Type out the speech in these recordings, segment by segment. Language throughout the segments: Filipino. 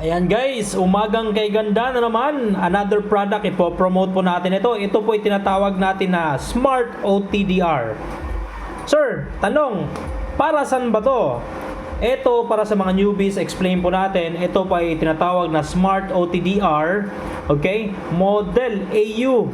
Ayan guys, umagang kay ganda na naman. Another product, ipo-promote po natin ito. Ito po ay tinatawag natin na Smart OTDR. Sir, tanong, para saan ba to? Ito para sa mga newbies, explain po natin. Ito po ay tinatawag na Smart OTDR. Okay? Model AU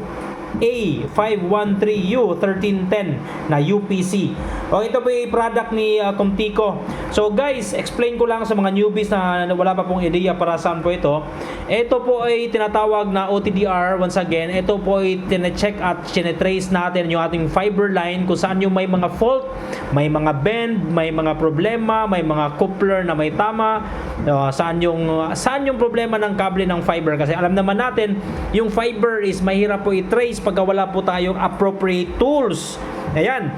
A513U1310 na UPC. O ito po yung product ni Comtico. So guys, explain ko lang sa mga newbies na wala pa pong ideya para saan po ito. Ito po ay tinatawag na OTDR. Once again, ito po ay tine-check at tine-trace natin yung ating fiber line kung saan yung may mga fault, may mga bend, may mga problema, may mga coupler na may tama, saan yung problema ng kable ng fiber. Kasi alam naman natin, yung fiber is mahirap po i-trace pagka wala po tayong appropriate tools. Ayan.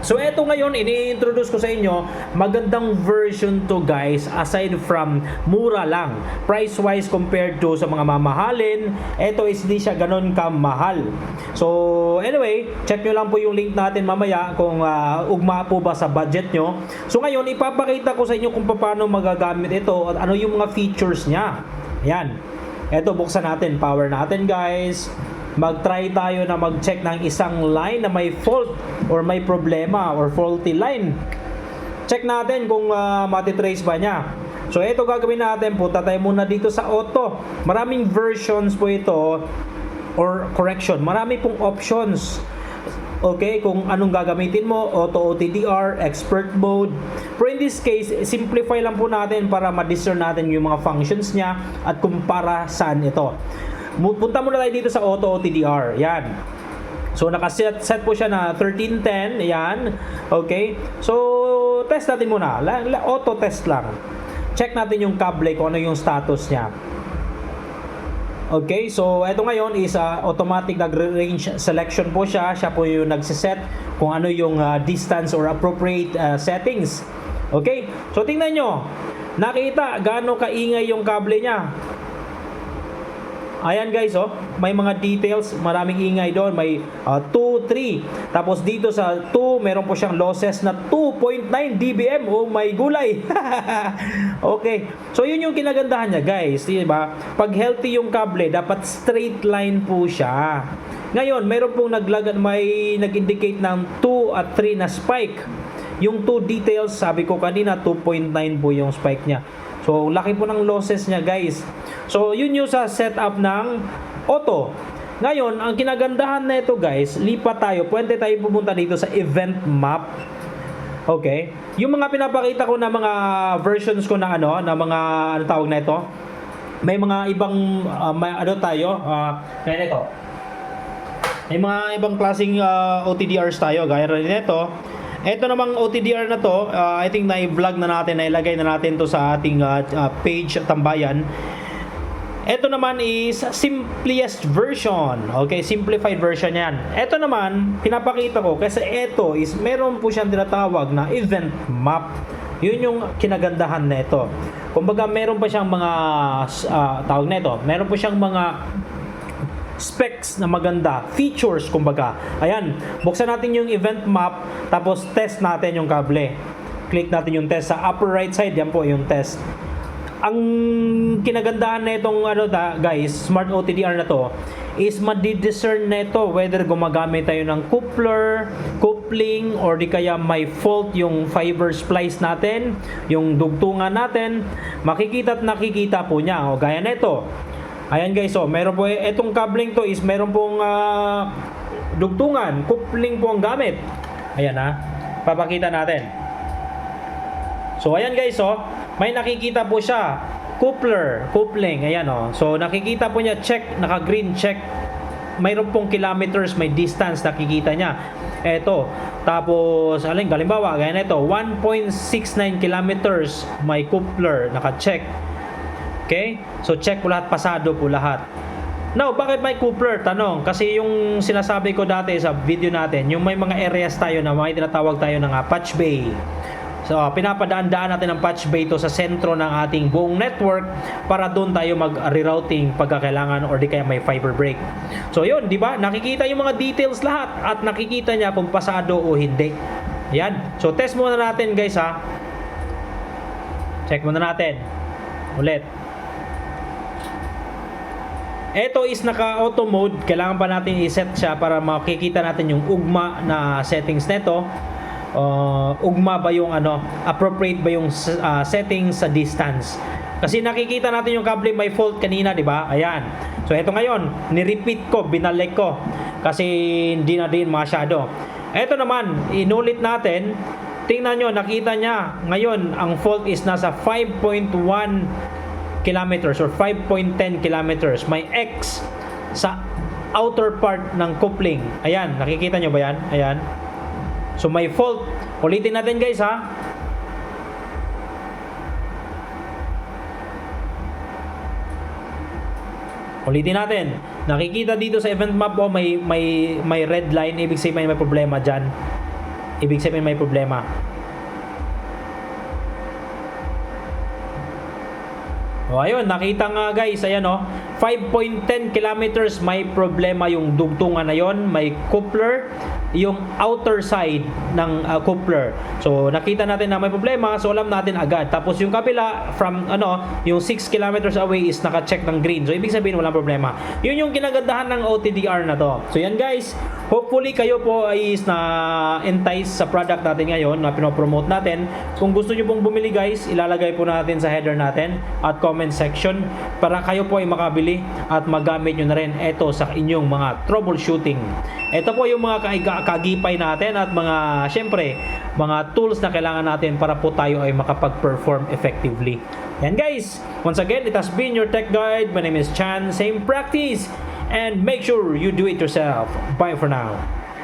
So eto ngayon, ini-introduce ko sa inyo, magandang version to guys, aside from mura lang. Price-wise compared to sa mga mamahalin, eto is di siya ganun kamahal. So anyway, check nyo lang po yung link natin mamaya kung ugma po ba sa budget nyo. So ngayon, ipapakita ko sa inyo kung paano magagamit ito at ano yung mga features niya. Ayan. Eto, buksan natin, power natin guys. Mag-try tayo na mag-check ng isang line na may fault or may problema or faulty line. Check natin kung matitrace ba niya. So ito gagawin natin, punta tayo muna dito sa auto. Maraming versions po ito or correction, marami pong options. Okay, kung anong gagamitin mo, auto OTDR, expert mode. Pero in this case, simplify lang po natin para ma-discern natin yung mga functions niya at kung para saan ito. Punta muna tayo dito sa auto OTDR. Yan. So nakaset po siya na 1310. Yan. Okay. So test natin muna. Auto test lang. Check natin yung kable kung ano yung status niya. Okay. So ito ngayon is automatic nag-range selection po siya. Siya po yung nagsiset kung ano yung distance or appropriate settings. Okay. So tingnan nyo. Nakita gaano kaingay yung kable niya. Ayan guys, oh, may mga details, maraming ingay doon, may 2, 3. Tapos dito sa 2, meron po siyang losses na 2.9 dBm. Oh my gulay. Okay. So yun yung kinagandahan niya, guys, 'di ba? Pag healthy yung kable, dapat straight line po siya. Ngayon, meron pong may nag-indicate ng 2 at 3 na spike. Yung 2 details, sabi ko kanina, 2.9 po yung spike niya. So, laki po ng losses niya, guys. So, yun yung sa setup ng auto. Ngayon, ang kinagandahan na ito, guys, lipat tayo. Pwede tayo pumunta dito sa event map. Okay? Yung mga pinapakita ko na mga versions ko na na mga, tawag na ito? May mga ibang, kaya ito. May mga ibang klaseng OTDRs tayo, gaya rin ito. Ito namang OTDR na to, I think na-vlog na natin, nailagay na natin to sa ating page Tambayan. Ito naman is simplest version. Okay, simplified version yan. Ito naman, pinapakita ko kasi ito is meron po siyang tinatawag na event map. Yun yung kinagandahan na ito. Kumbaga meron pa siyang mga tawag na ito, meron po siyang mga specs na maganda, features kumbaga. Ayan, buksan natin yung event map, tapos test natin yung kable. Click natin yung test sa upper right side, yan po yung test. Ang kinagandahan na itong guys, Smart OTDR na to is madi-discern na ito whether gumagamit tayo ng coupling, or di kaya may fault yung fiber splice natin, yung dugtungan natin, makikita at nakikita po niya. O gaya na ito. Ayan guys, so meron po itong cabling to is meron pong dugtungan, coupling po ang gamit. Ayan papakita natin. So ayan guys, so may nakikita po siya, coupling, ayan So nakikita po niya, check, naka-green check. Mayroon pong kilometers, may distance nakikita niya. Eto, tapos halimbawa, gaya na ito, 1.69 kilometers, may coupler, naka-check. Okay? So check po lahat, pasado po lahat. Now, bakit may coupler? Tanong. Kasi yung sinasabi ko dati sa video natin, yung may mga areas tayo na may tinatawag tayo ng patch bay. So, pinapadaan-daan natin ang patch bay to sa sentro ng ating buong network para doon tayo mag-rerouting pagkakailangan or di kaya may fiber break. So, yun, di ba? Nakikita yung mga details lahat at nakikita niya kung pasado o hindi. Yan. So, test muna natin guys Check muna natin. Ulit. Ito is naka-auto mode. Kailangan pa natin i-set siya para makikita natin yung ugma na settings nito. Ugma ba yung appropriate ba yung settings sa distance. Kasi nakikita natin yung kable may fault kanina, di ba? Ayan. So ito ngayon, ni-repeat ko, binalik ko. Kasi hindi na din masyado. Ito naman, inulit natin. Tingnan nyo, nakita niya. Ngayon, ang fault is nasa 5.1 kilometers or 5.10 kilometers. May X sa outer part ng coupling. Ayan, nakikita nyo ba yan? Ayan. So may fault. Ulitin natin guys ha. Ulitin natin. Nakikita dito sa event map may red line, ibig sabihin may problema diyan. Ibig sabihin may problema. O ayun, nakita nga guys, ayan 5.10 kilometers may problema yung dugtungan na yon, may coupler, yung outer side ng coupler. So nakita natin na may problema, so alam natin agad. Tapos yung kabila from yung 6 kilometers away is naka-check ng green. So ibig sabihin walang problema. Yun yung kinagandahan ng OTDR na to. So yan guys, hopefully kayo po ay na entice sa product natin ngayon na pinopromote natin. Kung gusto niyo pong bumili guys, ilalagay po natin sa header natin at comment section para kayo po ay makabili at magamit nyo na rin ito sa inyong mga troubleshooting. Ito po yung mga kagipay natin at mga syempre mga tools na kailangan natin para po tayo ay makapag-perform effectively. Yan guys, once again, it has been your tech guide. My name is Chan. Same practice and make sure you do it yourself. Bye for now.